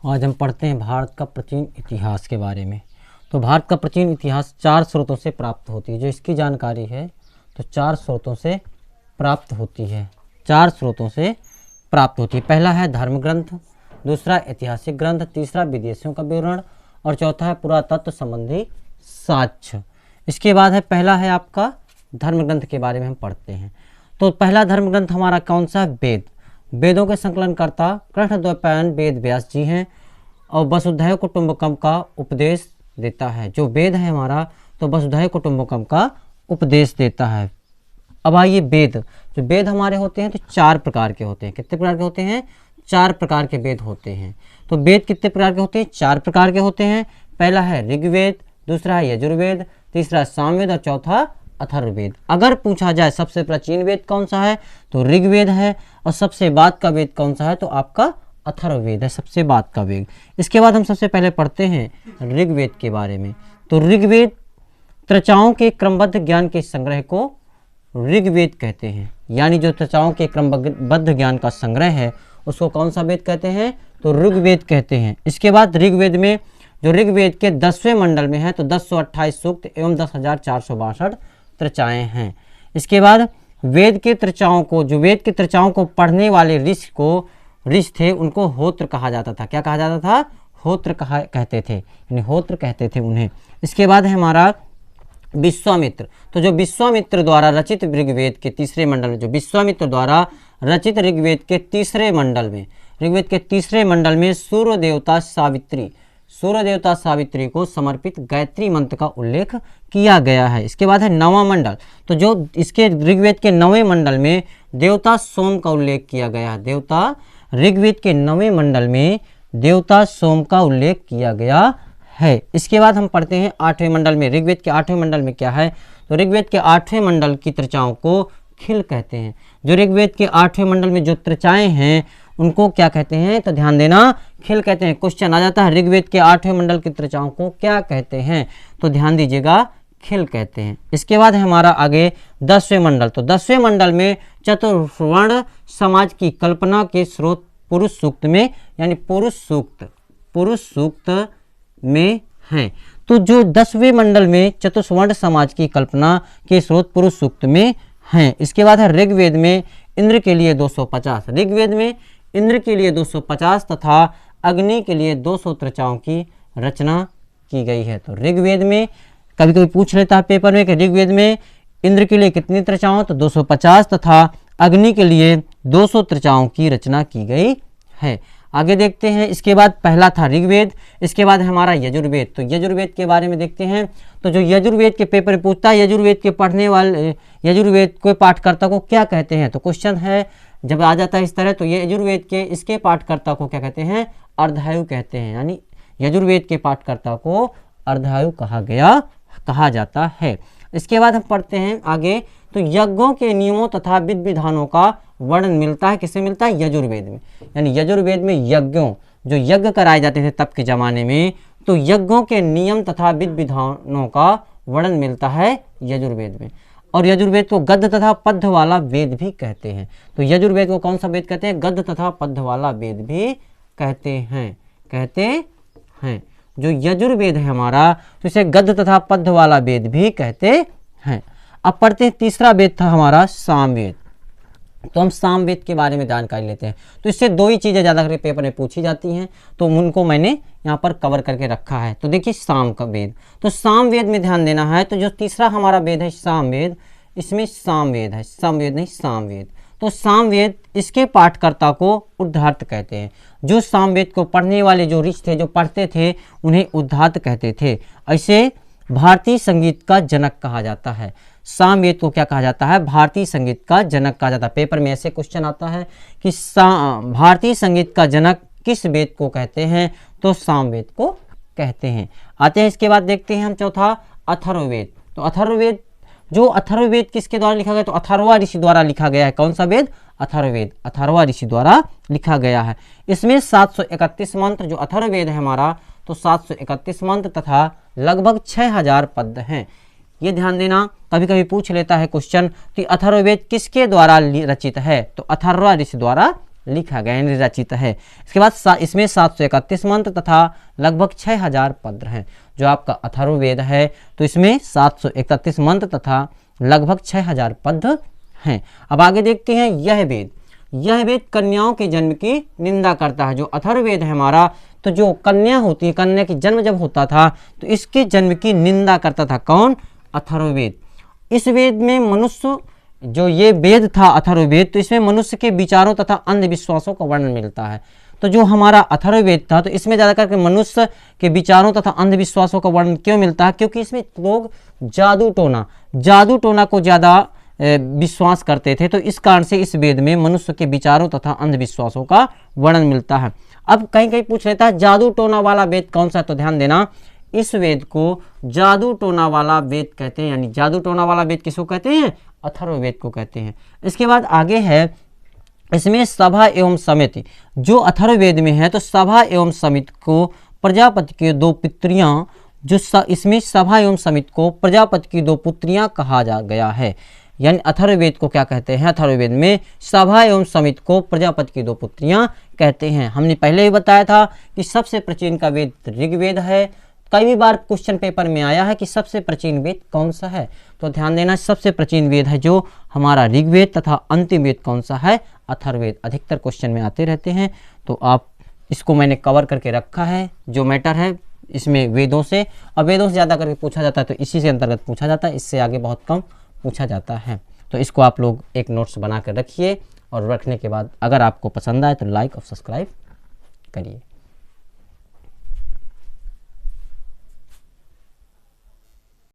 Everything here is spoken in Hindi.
आज हम पढ़ते हैं भारत का प्राचीन इतिहास के बारे में। तो भारत का प्राचीन इतिहास 4 स्रोतों से प्राप्त होती है। जो इसकी जानकारी है तो 4 स्रोतों से प्राप्त होती है। 4 स्रोतों से प्राप्त होती है। पहला है धर्म ग्रंथ, दूसरा ऐतिहासिक ग्रंथ, तीसरा विदेशियों का विवरण और चौथा है पुरातत्व संबंधी साक्ष्य। इसके बाद है पहला है आपका धर्म ग्रंथ के बारे में हम पढ़ते हैं। तो पहला धर्म ग्रंथ हमारा कौन सा है? वेद। वेदों के संकलनकर्ता कृष्णद्वैपायन वेद व्यास जी हैं और वसुधैव कुटुंबकम का उपदेश देता है। जो वेद है हमारा तो वसुधैव कुटुंबकम का उपदेश देता है। अब आइए वेद, जो वेद हमारे होते हैं तो 4 प्रकार के होते हैं। कितने प्रकार के होते हैं? 4 प्रकार के वेद होते हैं। तो वेद कितने प्रकार के होते हैं? 4 प्रकार के होते हैं। पहला है ऋग्वेद, दूसरा है यजुर्वेद, तीसरा सामवेद और चौथा अथर्ववेद। अगर पूछा जाए सबसे प्राचीन वेद कौन सा है तो ऋग्वेद है और सबसे बाद का वेद कौन सा है तो आपका अथर्ववेद है, सबसे बाद का वेद। इसके बाद हम सबसे पहले पढ़ते हैं ऋग्वेद के बारे में। तो ऋग्वेद त्रचाओं के क्रमबद्ध ज्ञान के संग्रह को ऋग्वेद कहते हैं। यानी जो त्रचाओं के क्रमबद्ध ज्ञान का संग्रह है उसको कौन सा वेद कहते हैं तो ऋग्वेद कहते हैं। इसके बाद ऋग्वेद में जो ऋग्वेद के 10वें मंडल में है तो 1028 सूक्त एवं 10,462 त्रचाएँ हैं। इसके बाद वेद के त्रचाओं को, जो वेद के त्रचाओं को पढ़ने वाले ऋषि थे उनको होत्र कहा जाता था। क्या कहा जाता था? होत्र कहते थे, यानी होत्र कहते थे उन्हें। इसके बाद है हमारा विश्वामित्र। तो जो विश्वामित्र द्वारा रचित ऋग्वेद के तीसरे मंडल में, जो विश्वामित्र द्वारा रचित ऋग्वेद के तीसरे मंडल में, ऋग्वेद के तीसरे मंडल में सूर्य देवता सावित्री को समर्पित गायत्री मंत्र का उल्लेख किया गया है। इसके बाद है नवां मंडल। तो जो इसके ऋग्वेद के 9वें मंडल में देवता सोम का उल्लेख किया गया है। ऋग्वेद के 9वें मंडल में देवता सोम का उल्लेख किया गया है। इसके बाद हम पढ़ते हैं 8वें मंडल में। ऋग्वेद के 8वें मंडल में क्या है तो ऋग्वेद के 8वें मंडल की त्रचाओं को खिल कहते हैं। जो ऋग्वेद के 8वें मंडल में जो त्रचाएं हैं उनको क्या कहते हैं तो ध्यान देना, खिल कहते हैं। क्वेश्चन आ जाता है ऋग्वेद के 8वें मंडल की त्रचाओं को क्या कहते हैं तो ध्यान दीजिएगा, खिल कहते हैं। इसके बाद है हमारा आगे 10वें मंडल। तो 10वें मंडल में चतुर्वर्ण समाज की कल्पना के स्रोत पुरुष सूक्त में, यानी पुरुष सूक्त में हैं। तो जो 10वें मंडल में चतुर्वर्ण समाज की कल्पना के स्रोत पुरुष सूक्त में हैं। इसके बाद है ऋग्वेद में इंद्र के लिए 250, ऋग्वेद में इंद्र के लिए 250 तथा अग्नि के लिए 200 त्रचाओं की रचना की गई है। तो ऋग्वेद में कभी कभी पूछ लेता है पेपर में कि ऋग्वेद में इंद्र के लिए कितनी त्रचाओं तो 250 तथा अग्नि के लिए 200 त्रचाओं की रचना की गई है। आगे देखते हैं। इसके बाद पहला था ऋग्वेद, इसके बाद हमारा यजुर्वेद। तो यजुर्वेद के बारे में देखते हैं। तो जो यजुर्वेद के पेपर में पूछता है यजुर्वेद के पढ़ने वाले, यजुर्वेद को पाठकर्ता को क्या कहते हैं तो क्वेश्चन है जब आ जाता है इस तरह तो ये यजुर्वेद के इसके पाठकर्ता को क्या कहते हैं? अर्धायु कहते हैं। यानी यजुर्वेद के पाठकर्ता को अर्धायु कहा जाता है। इसके बाद हम पढ़ते हैं आगे। तो यज्ञों के नियमों तथा विधि विधानों का वर्णन मिलता है, किससे मिलता है? यजुर्वेद में। यानी यजुर्वेद में यज्ञों, जो यज्ञ कराए जाते थे तब के ज़माने में, तो यज्ञों के नियम तथा विधि विधानों का वर्णन मिलता है यजुर्वेद में। और यजुर्वेद को गद्य तथा पद्य वाला वेद भी कहते हैं। तो यजुर्वेद को कौन सा वेद कहते हैं? गद्य तथा पद्य वाला वेद भी कहते हैं। जो यजुर्वेद है हमारा तो इसे गद्य तथा पद्य वाला वेद भी कहते हैं। अब पढ़ते हैं तीसरा वेद था हमारा सामवेद। तो हम सामवेद के बारे में जानकारी लेते हैं। तो इससे 2 ही चीज़ें ज़्यादा करके पेपर में पूछी जाती हैं तो उनको मैंने यहाँ पर कवर करके रखा है। तो देखिए साम का वेद। तो सामवेद में ध्यान देना है। तो जो तीसरा हमारा वेद है सामवेद, इसमें सामवेद है, सामवेद नहीं सामवेद। तो सामवेद इसके पाठकर्ता को उद्धार्त कहते हैं। जो सामवेद को पढ़ने वाले जो ऋषि थे, जो पढ़ते थे, उन्हें उद्धार्त कहते थे। ऐसे भारतीय संगीत का जनक कहा जाता है। सामवेद को क्या कहा जाता है? भारतीय संगीत का जनक कहा जाता है। पेपर में ऐसे क्वेश्चन आता है कि भारतीय संगीत का जनक किस वेद को कहते हैं तो सामवेद को कहते हैं। आते हैं इसके बाद देखते हैं हम चौथा अथर्ववेद। तो अथर्ववेद, जो अथर्ववेद किसके द्वारा लिखा गया तो अथर्वा ऋषि द्वारा लिखा गया है। कौन सा वेद? अथर्ववेद, अथर्वा ऋषि द्वारा लिखा गया है। इसमें 731 मंत्र, जो अथर्ववेद है हमारा तो 731 मंत्र तथा लगभग 6000 पद हैं। ये ध्यान देना, कभी कभी पूछ लेता है क्वेश्चन कि अथर्ववेद किसके द्वारा रचित है तो अथर्वा ऋषि द्वारा लिखा गया यानी रचित है। इसके बाद इसमें 731 मंत्र तथा लगभग 6000 पद हैं। जो आपका अथर्ववेद है तो इसमें 731 मंत्र तथा लगभग 6000 पद हैं। अब आगे देखते हैं यह वेद कन्याओं के जन्म की निंदा करता है। जो अथर्ववेद है हमारा, तो जो कन्या होती है, कन्या की जन्म जब होता था तो इसके जन्म की निंदा करता था। कौन? अथर्ववेद। इस वेद में मनुष्य, जो ये वेद था अथर्ववेद, तो इसमें मनुष्य के विचारों तथा अंधविश्वासों का वर्णन मिलता है। तो जो हमारा अथर्ववेद था तो इसमें ज़्यादा करके मनुष्य के विचारों तथा अंधविश्वासों का वर्णन क्यों मिलता है? क्योंकि इसमें लोग जादू टोना को ज़्यादा विश्वास करते थे। तो इस कारण से इस वेद में मनुष्य के विचारों तथा अंधविश्वासों का वर्णन मिलता है। अब कहीं कहीं पूछ लेता है जादू टोना वाला वेद कौन सा है? तो ध्यान देना, इस वेद को जादू टोना वाला वेद कहते हैं। यानी जादू टोना वाला वेद किसको कहते हैं? अथर्ववेद को कहते हैं। इसके बाद आगे है, इसमें सभा एवं समिति, जो अथर्ववेद में है तो सभा एवं समिति को प्रजापति की दो पुत्रियां, इसमें सभा एवं समिति को प्रजापति की दो पुत्रियां कहा जा गया है। यानी अथर्ववेद को क्या कहते हैं? अथर्ववेद में सभा एवं समिति को प्रजापति की दो पुत्रियां कहते हैं। हमने पहले ही बताया था कि सबसे प्राचीन का वेद ऋग्वेद है। कई बार क्वेश्चन पेपर में आया है कि सबसे प्राचीन वेद कौन सा है, तो ध्यान देना, सबसे प्राचीन वेद है जो हमारा ऋग्वेद तथा अंतिम वेद कौन सा है? अथर्ववेद। अधिकतर क्वेश्चन में आते रहते हैं, तो आप इसको मैंने कवर करके रखा है जो मैटर है इसमें वेदों से। अब वेदों से ज़्यादा करके पूछा जाता है तो इसी से अंतर्गत पूछा जाता है, इससे आगे बहुत कम पूछा जाता है। तो इसको आप लोग एक नोट्स बना कर रखिए, और रखने के बाद अगर आपको पसंद आए तो लाइक और सब्सक्राइब करिए।